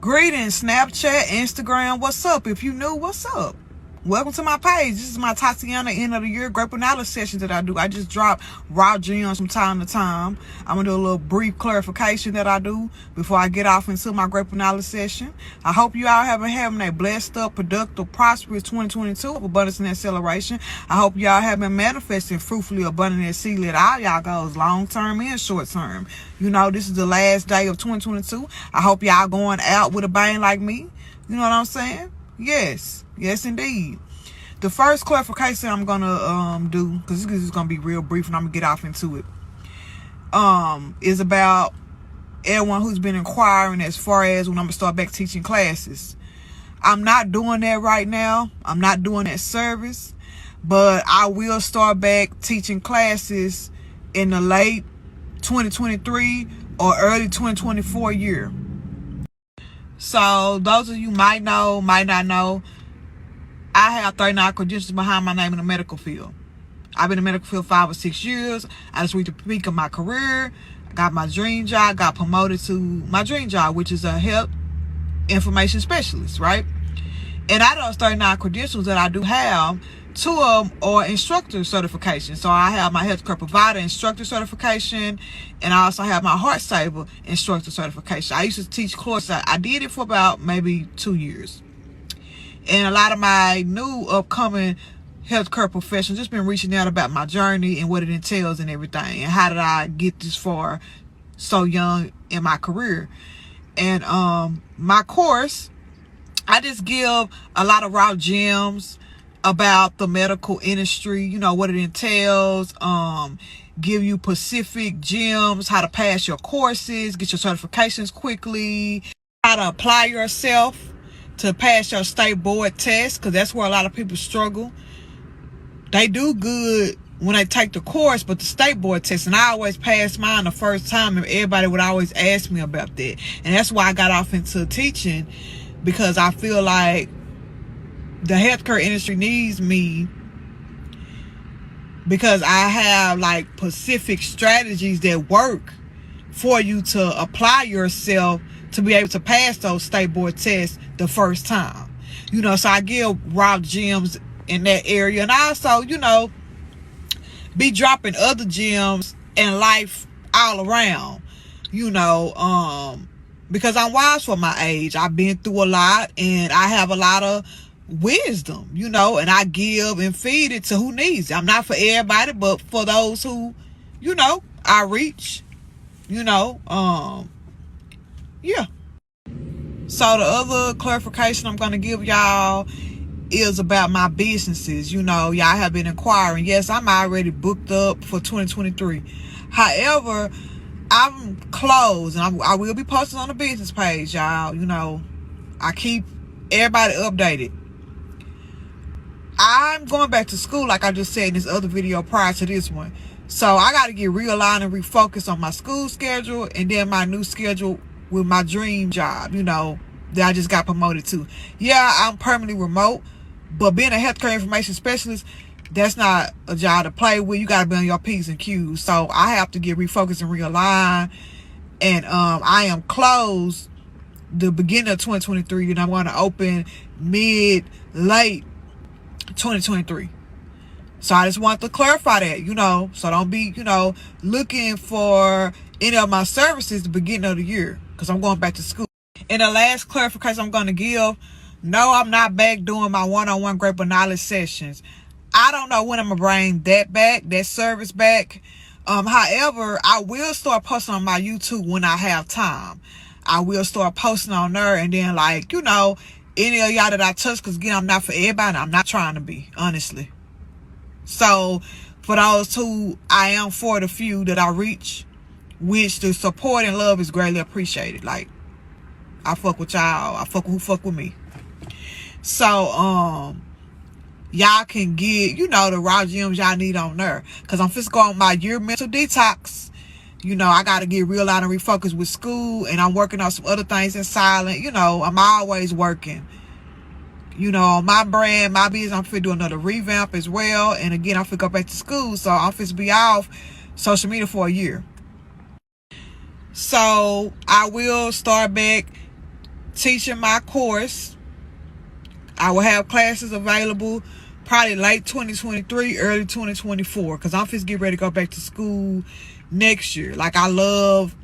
Greetings, Snapchat, Instagram, what's up? If you new, what's up? Welcome to my page. This is my Tatiana end of the year grateful knowledge session that I do. I just drop raw gems from time to time. I'm going to do a little brief clarification that I do before I get off into my grateful knowledge session. I hope you all have been having a blessed up, productive, prosperous 2022 of abundance and acceleration. I hope y'all have been manifesting fruitfully, abundant, and exceedingly all y'all goals, long term and short term. You know, this is the last day of 2022. I hope y'all going out with a bang like me. You know what I'm saying? Yes indeed. The first clarification I'm gonna do, because this is gonna be real brief and I'm gonna get off into it, is about everyone who's been inquiring as far as when I'm gonna start back teaching classes. I'm not doing that right now. I'm not doing that service, but I will start back teaching classes in the late 2023 or early 2024 year. So those of you might know, might not know, I have 39 credentials behind my name in the medical field. I've been in the medical field 5 or 6 years. I just reached the peak of my career. I got my dream job, got promoted to my dream job, which is a health information specialist, right? And out of those 39 credentials that I do have, 2 of them are instructor certification. So I have my healthcare provider instructor certification, and I also have my Heart Saver instructor certification. I used to teach courses. I did it for about maybe 2 years. And a lot of my new upcoming healthcare professionals just been reaching out about my journey and what it entails and everything, and how did I get this far so young in my career. And my course, I just give a lot of raw gems about the medical industry, you know, what it entails, give you specific gems, how to pass your courses, get your certifications quickly, how to apply yourself to pass your state board test, because that's where a lot of people struggle. They do good when they take the course, but the state board test, and I always passed mine the first time, and everybody would always ask me about that. And that's why I got off into teaching, because I feel like the healthcare industry needs me, because I have like specific strategies that work for you to apply yourself to be able to pass those state board tests the first time. You know, so I give raw gems in that area, and I also, you know, be dropping other gems in life all around, you know, because I'm wise for my age. I've been through a lot, and I have a lot of wisdom, you know, and I give and feed it to who needs it. I'm not for everybody, but for those who, you know, I reach, you know, yeah. So the other clarification I'm going to give y'all is about my businesses. You know, y'all have been inquiring. Yes, I'm already booked up for 2023. However, I'm closed, and I will be posting on the business page, y'all. You know, I keep everybody updated. I'm going back to school, like I just said in this other video prior to this one. So I got to get realigned and refocused on my school schedule, and then my new schedule with my dream job, you know, that I just got promoted to. Yeah, I'm permanently remote, but being a healthcare information specialist, that's not a job to play with. You got to be on your P's and Q's. So I have to get refocused and realigned. And I am closed the beginning of 2023, and I'm going to open late 2023. So I just want to clarify that, you know, so don't be, you know, looking for any of my services the beginning of the year, because I'm going back to school. And the last clarification I'm going to give, no, I'm not back doing my one-on-one grateful knowledge sessions. I don't know when I'm going to bring that service back. However, I will start posting on my YouTube when I have time. I will start posting on there, and then, like, you know, any of y'all that I touch, because again, I'm not for everybody. I'm not trying to be, honestly. So for those who I am for, the few that I reach, which the support and love is greatly appreciated. Like, I fuck with y'all. I fuck with who fuck with me. So y'all can get, you know, the raw gems y'all need on there, because I'm just going on my year mental detox. You know, I got to get real out and refocused with school, and I'm working on some other things in silent. You know, I'm always working. You know, my brand, my business, I'm finna do another revamp as well. And again, I'm finna go back to school, so I'm finna be off social media for a year. So I will start back teaching my course. I will have classes available probably late 2023, early 2024, because I'm just getting ready to go back to school next year. Like, I love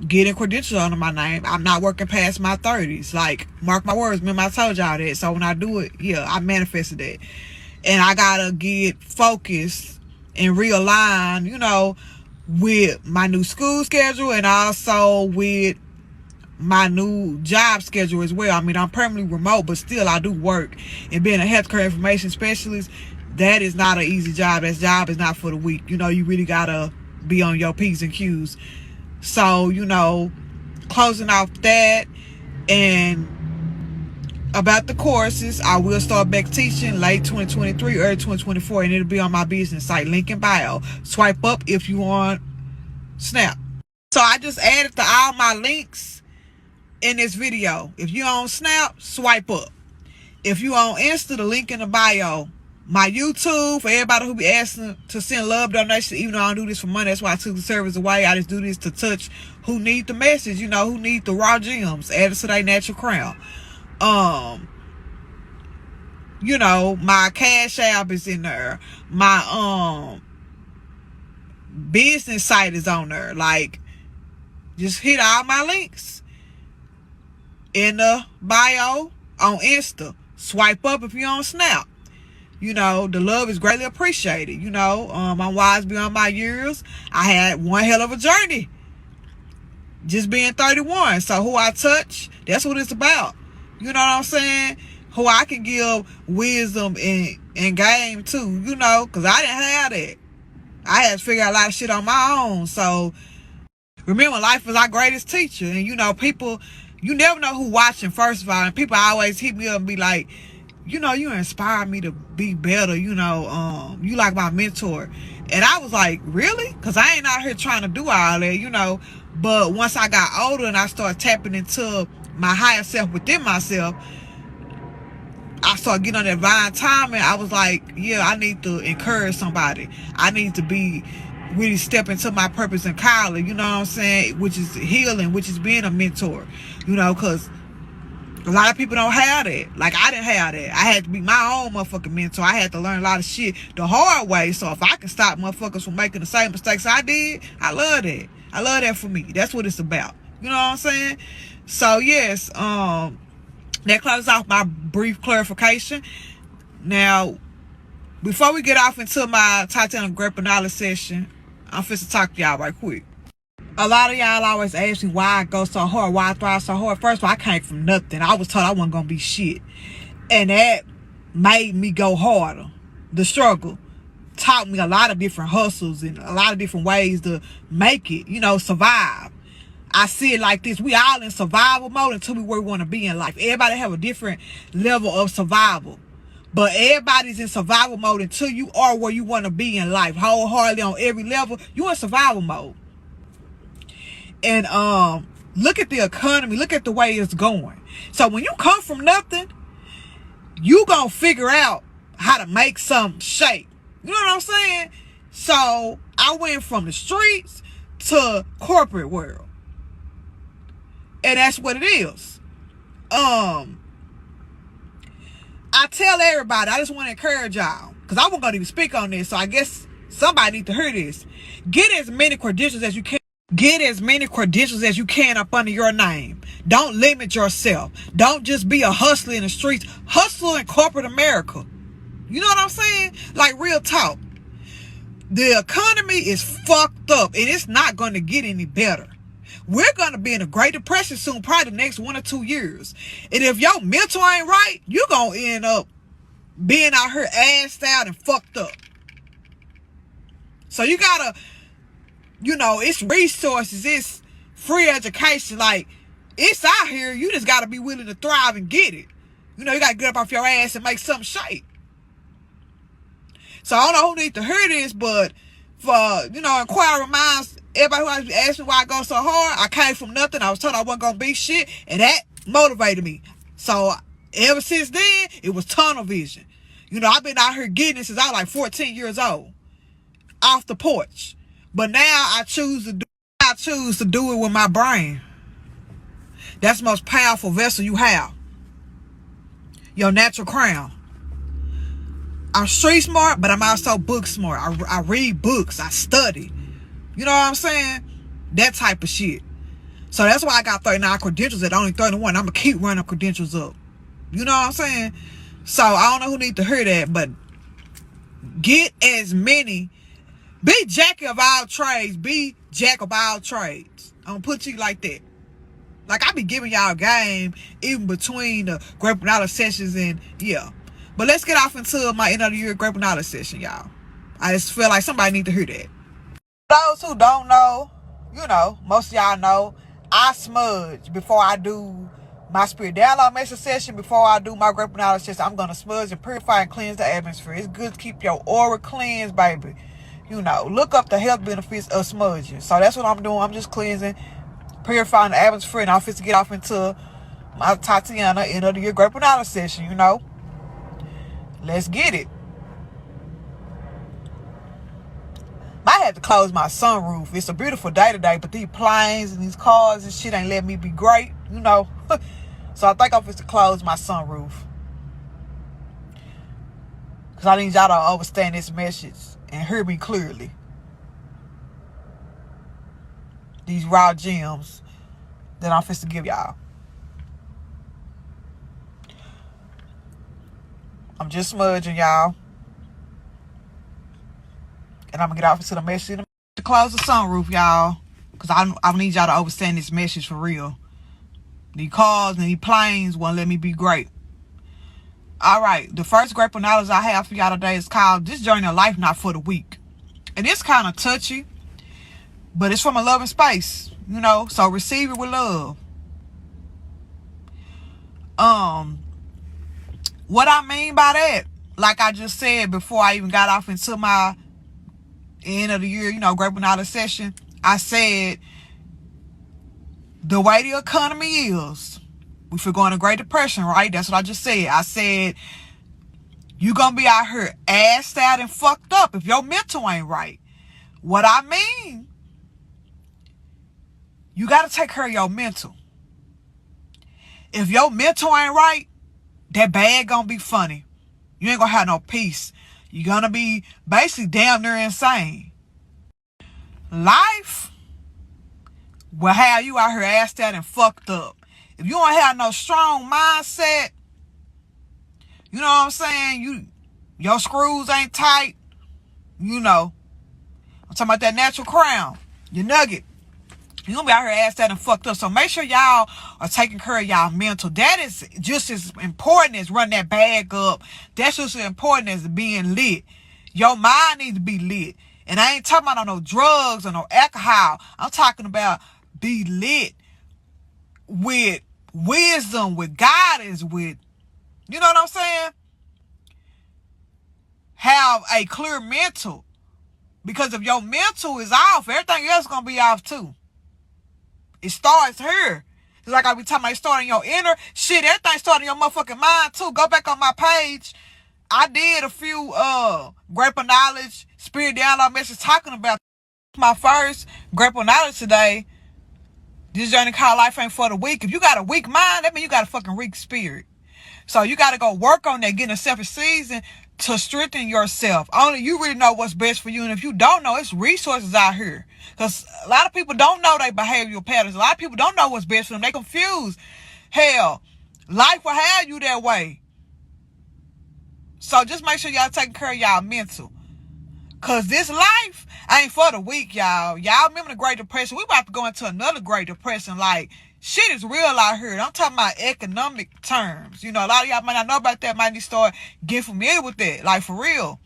getting credentials under my name. I'm not working past my 30s. Like, mark my words, remember I told y'all that. So when I do it, yeah, I manifested that. And I gotta get focused and realign, you know, with my new school schedule and also with my new job schedule as well. I mean, I'm permanently remote, but still I do work. And being a healthcare information specialist, that is not an easy job. That job is not for the weak. You know, you really gotta be on your P's and Q's. So, you know, closing off that, and about the courses, I will start back teaching late 2023, early 2024, and it'll be on my business site, link in bio. Swipe up if you want Snap. So I just added to all my links in this video. If you on Snap, swipe up. If you on Insta, the link in the bio. My YouTube, for everybody who be asking to send love donations, even though I don't do this for money, that's why I took the service away. I just do this to touch who need the message, you know, who need the raw gems added to their natural crown. You know, my Cash App is in there. My business site is on there. Like, just hit all my links in the bio on Insta. Swipe up if you're on Snap. You know, the love is greatly appreciated. You know, I'm wise beyond my years. I had one hell of a journey just being 31. So who I touch, that's what it's about. You know what I'm saying? Who I can give wisdom and game to, you know, because I didn't have that. I had to figure out a lot of shit on my own. So remember, life is our greatest teacher. And, you know, people, you never know who watching, first of all. And people always hit me up and be like, you know, you inspire me to be better, you know, you like my mentor. And I was like, really? Because I ain't out here trying to do all that, you know. But once I got older and I started tapping into my higher self within myself, I started getting on that divine timing. I was like, yeah, I need to encourage somebody. I need to be really step into my purpose and calling, you know what I'm saying? Which is healing, which is being a mentor, you know, because a lot of people don't have that. Like, I didn't have that. I had to be my own motherfucking mentor. I had to learn a lot of shit the hard way. So if I can stop motherfuckers from making the same mistakes I did, I love that. I love that for me. That's what it's about. You know what I'm saying? So yes, that closes off my brief clarification. Now, before we get off into my titanium great knowledge session, I'm finna talk to y'all right quick. A lot of y'all always ask me why I go so hard, why I thrive so hard. First of all, I came from nothing. I was told I wasn't gonna be shit. And that made me go harder. The struggle taught me a lot of different hustles and a lot of different ways to make it, you know, survive. I see it like this. We all in survival mode until we where we want to be in life. Everybody have a different level of survival. But everybody's in survival mode until you are where you want to be in life. Wholeheartedly on every level, you're in survival mode. And look at the economy. Look at the way it's going. So when you come from nothing, you gonna figure out how to make something shake. You know what I'm saying? So I went from the streets to corporate world. And that's what it is. I tell everybody, I just want to encourage y'all, because I wasn't going to even speak on this, so I guess somebody needs to hear this. Get as many credentials as you can. Get as many credentials as you can up under your name. Don't limit yourself. Don't just be a hustler in the streets. Hustle in corporate America. You know what I'm saying? Like, real talk. The economy is fucked up, and it's not going to get any better. We're going to be in a Great Depression soon, probably the next 1 or 2 years. And if your mental ain't right, you're going to end up being out here assed out and fucked up. So you got to, you know, it's resources, it's free education. Like, it's out here. You just got to be willing to thrive and get it. You know, you got to get up off your ass and make something shake. So I don't know who needs to hear this, but for, you know, inquiring minds, everybody who always asked me why I go so hard, I came from nothing. I was told I wasn't going to be shit, and that motivated me. So ever since then, it was tunnel vision. You know, I've been out here getting it since I was like 14 years old, off the porch. But now I choose to do it with my brain. That's the most powerful vessel you have. Your natural crown. I'm street smart, but I'm also book smart. I read books. I study. You know what I'm saying? That type of shit. So that's why I got 39 credentials at only 31. I'm going to keep running credentials up. You know what I'm saying? So I don't know who need to hear that, but get as many. Be jack of all trades. Be jack of all trades. I'm going to put you like that. Like, I be giving y'all game even between the Great Knowledge sessions and, yeah. But let's get off into my end of the year Great Knowledge session, y'all. I just feel like somebody need to hear that. Those who don't know, you know, most of y'all know, I smudge before I do my spirit download message session. Before I do my Great Knowledge session, I'm going to smudge and purify and cleanse the atmosphere. It's good to keep your aura cleansed, baby. You know, look up the health benefits of smudging. So that's what I'm doing. I'm just cleansing, purifying the atmosphere, and I'm fit to get off into my Tatiana end of the year Great Knowledge session, you know. Let's get it. I had to close my sunroof. It's a beautiful day today, but these planes and these cars and shit ain't letting me be great, you know. So I think I'm supposed to close my sunroof. Because I need y'all to understand this message and hear me clearly. These raw gems that I'm supposed to give y'all. I'm just smudging, y'all. And I'm going to get off into the message to close the sunroof, y'all. Because I need y'all to understand this message for real. These cars and these planes won't let me be great. All right. The first Great Knowledge I have for y'all today is called This Journey of Life Not for the Weak. And it's kind of touchy. But it's from a loving space. You know. So receive it with love. What I mean by that, like I just said before I even got off into my end of the year, you know, Great Knowledge session, I said, the way the economy is, if we're going to Great Depression, right? That's what I just said. I said, you're going to be out here assed out and fucked up if your mental ain't right. What I mean, you got to take care of your mental. If your mental ain't right, that bag going to be funny. You ain't going to have no peace. You're going to be basically damn near insane. Life will have you out here assed out and fucked up. If you don't have no strong mindset, you know what I'm saying? Your screws ain't tight. You know. I'm talking about that natural crown. Your nugget. You're going to be out here assed out and fucked up. So make sure y'all are taking care of y'all mental. That is just as important as running that bag up. That's just as important as being lit. Your mind needs to be lit. And I ain't talking about no drugs or no alcohol. I'm talking about be lit with wisdom, with guidance, with, you know what I'm saying? Have a clear mental. Because if your mental is off, everything else is going to be off too. It starts here. It's like I be talking about it starting your inner shit. Everything starting your motherfucking mind too. Go back on my page. I did a few Great Knowledge Spirit Download messages talking about my first Great Knowledge today. This journey called Life Ain't for the Weak. If you got a weak mind, that means you got a fucking weak spirit. So you got to go work on that, getting a self-season to strengthen yourself. Only you really know what's best for you. And if you don't know, it's resources out here. Because a lot of people don't know their behavioral patterns. A lot of people don't know what's best for them. They confused. Hell, life will have you that way. So just make sure y'all taking care of y'all mental. Because this life ain't for the weak, y'all. Y'all remember the Great Depression? We about to go into another Great Depression. Like, shit is real out here. I'm talking about economic terms. You know, a lot of y'all might not know about that. Might need to start getting familiar with that. Like, for real.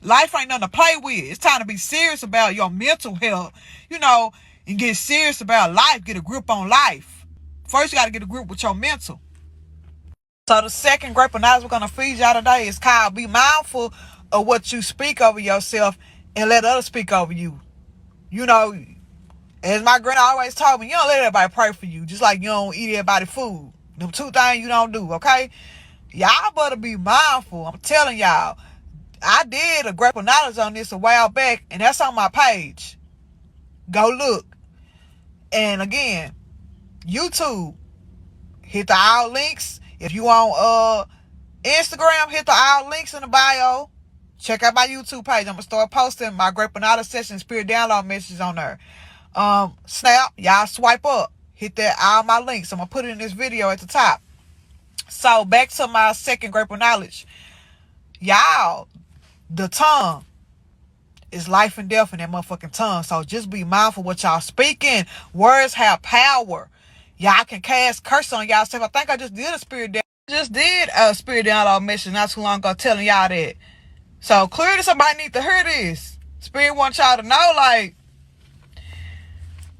Life ain't nothing to play with. It's time to be serious about your mental health. You know, and get serious about life. Get a grip on life. First, you got to get a grip with your mental. So the second Great Knowledge we're going to feed y'all today is called Be Mindful of What You Speak Over Yourself and Let Others Speak Over You. You know, as my grandma always told me, you don't let everybody pray for you, just like you don't eat everybody's food. Them two things you don't do, okay? Y'all better be mindful. I'm telling y'all. I did a Great Knowledge on this a while back, and that's on my page. Go look. And again, YouTube. hit the all links. If you on Instagram, hit the all links in the bio. Check out my YouTube page. I'm gonna start posting my Great Banana Session Spirit Download messages on there. Snap, y'all swipe up. Hit that all my links. I'm gonna put it in this video at the top. So back to my second Grateful Knowledge. Y'all, the tongue is life and death in that motherfucking tongue. So just be mindful what y'all speaking. Words have power. Y'all can cast curse on y'all self. I think I just did a spirit download message not too long ago telling y'all that. So clearly somebody need to hear this. Spirit wants y'all to know, like,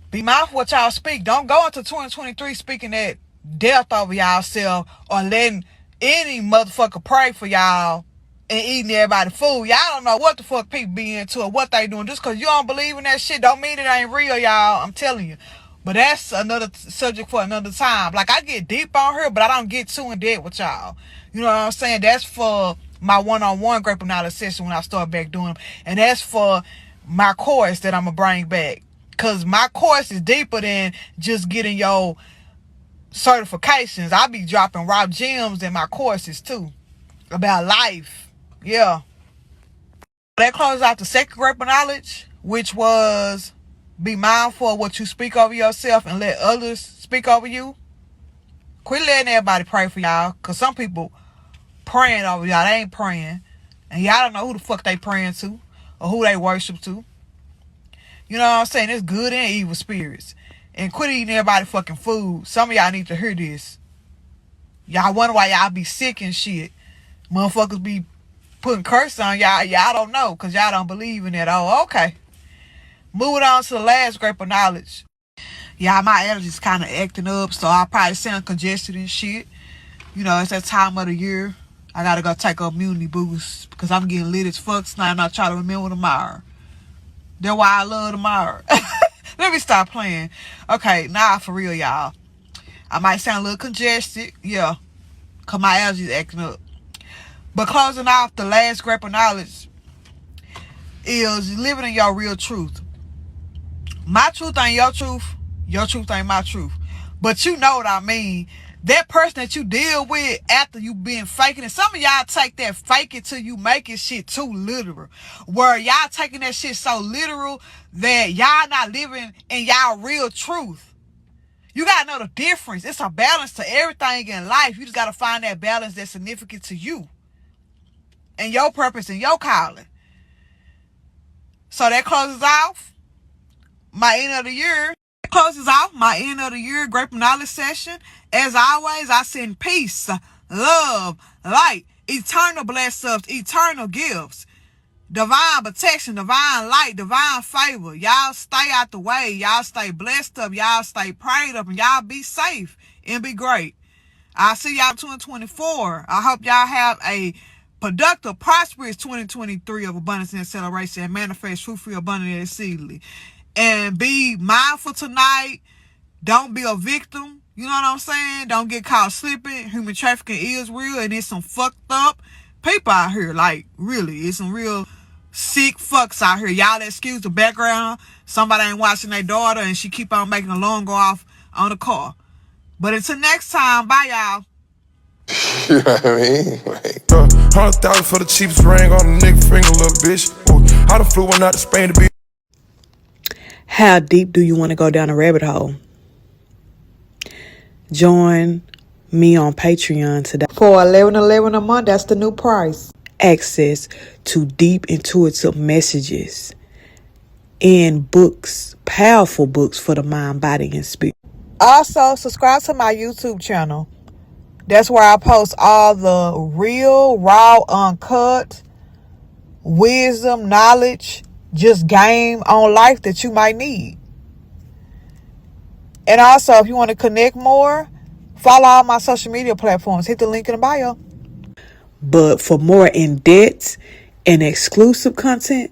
be mindful what y'all speak. Don't go into 2023 speaking that death over y'all self or letting any motherfucker pray for y'all and eating everybody's food. Y'all don't know what the fuck people be into or what they doing. Just because you don't believe in that shit don't mean it ain't real, y'all. I'm telling you. But that's another subject for another time. Like, I get deep on here, but I don't get too in depth with y'all. You know what I'm saying? That's for my one-on-one Grateful Knowledge session when I start back doing them. And that's for my course that I'm going to bring back. Because my course is deeper than just getting your certifications. I be dropping raw gems in my courses too. About life. Yeah. That closes out the second Grateful Knowledge, which was be mindful of what you speak over yourself and let others speak over you. Quit letting everybody pray for y'all. Because some people praying over y'all. They ain't praying. And y'all don't know who the fuck they praying to. Or who they worship to. You know what I'm saying? It's good and evil spirits. And quit eating everybody fucking food. Some of y'all need to hear this. Y'all wonder why y'all be sick and shit. Motherfuckers be putting curse on y'all. Y'all don't know. Because y'all don't believe in it. Oh, okay. Moving on to the last Grateful Knowledge. Y'all, my allergies kind of acting up. So I probably sound congested and shit. You know, it's that time of the year. I got to go take an immunity boost. Because I'm getting lit as fuck tonight. I'm not trying to remember tomorrow. That's why I love tomorrow. Let me stop playing. Okay, now for real, y'all. I might sound a little congested. Yeah. Because my allergies acting up. But closing off, the last Grateful Knowledge is living in your real truth. My truth ain't your truth. Your truth ain't my truth. But you know what I mean. That person that you deal with after you been faking it. Some of y'all take that fake it till you make it shit too literal. Where y'all taking that shit so literal that y'all not living in y'all real truth. You gotta know the difference. It's a balance to everything in life. You just gotta find that balance that's significant to you. And your purpose and your calling. So that closes off my end of the year. Closes off my end of the year Grateful Knowledge session. As always, I send peace, love, light, eternal blessings, eternal gifts, divine protection, divine light, divine favor. Y'all stay out the way. Y'all stay blessed up. Y'all stay prayed up. And y'all be safe and be great. I'll see y'all in 2024. I hope y'all have a productive, prosperous 2023 of abundance and acceleration and manifest fruitful, abundant, and exceedingly. And be mindful tonight. Don't be a victim. You know what I'm saying? Don't get caught slipping. Human trafficking is real. And there's some fucked up people out here. Like, really. It's some real sick fucks out here. Y'all excuse the background. Somebody ain't watching their daughter and she keep on making the alarm go off on the car. But until next time, bye y'all. You know what I mean? Like, 100,000 for the cheapest ring on the nigga finger, little bitch. I done flew one out to Spain to be. How deep do you want to go down a rabbit hole? Join me on Patreon today. For $11.11 a month, that's the new price. Access to deep intuitive messages and books, powerful books for the mind, body, and spirit. Also, subscribe to my YouTube channel. That's where I post all the real, raw, uncut wisdom, knowledge, just game on life that you might need. And also, if you want to connect more, follow all my social media platforms. Hit the link in the bio. But for more in-depth and exclusive content,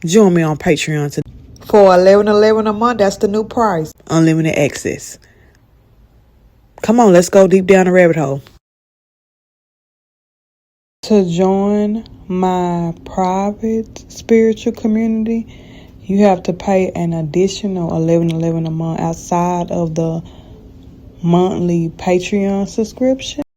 join me on Patreon today. For $11.11 a month, that's the new price. Unlimited access. Come on, let's go deep down the rabbit hole. To join my private spiritual community, you have to pay an additional $11.11 a month outside of the monthly Patreon subscription.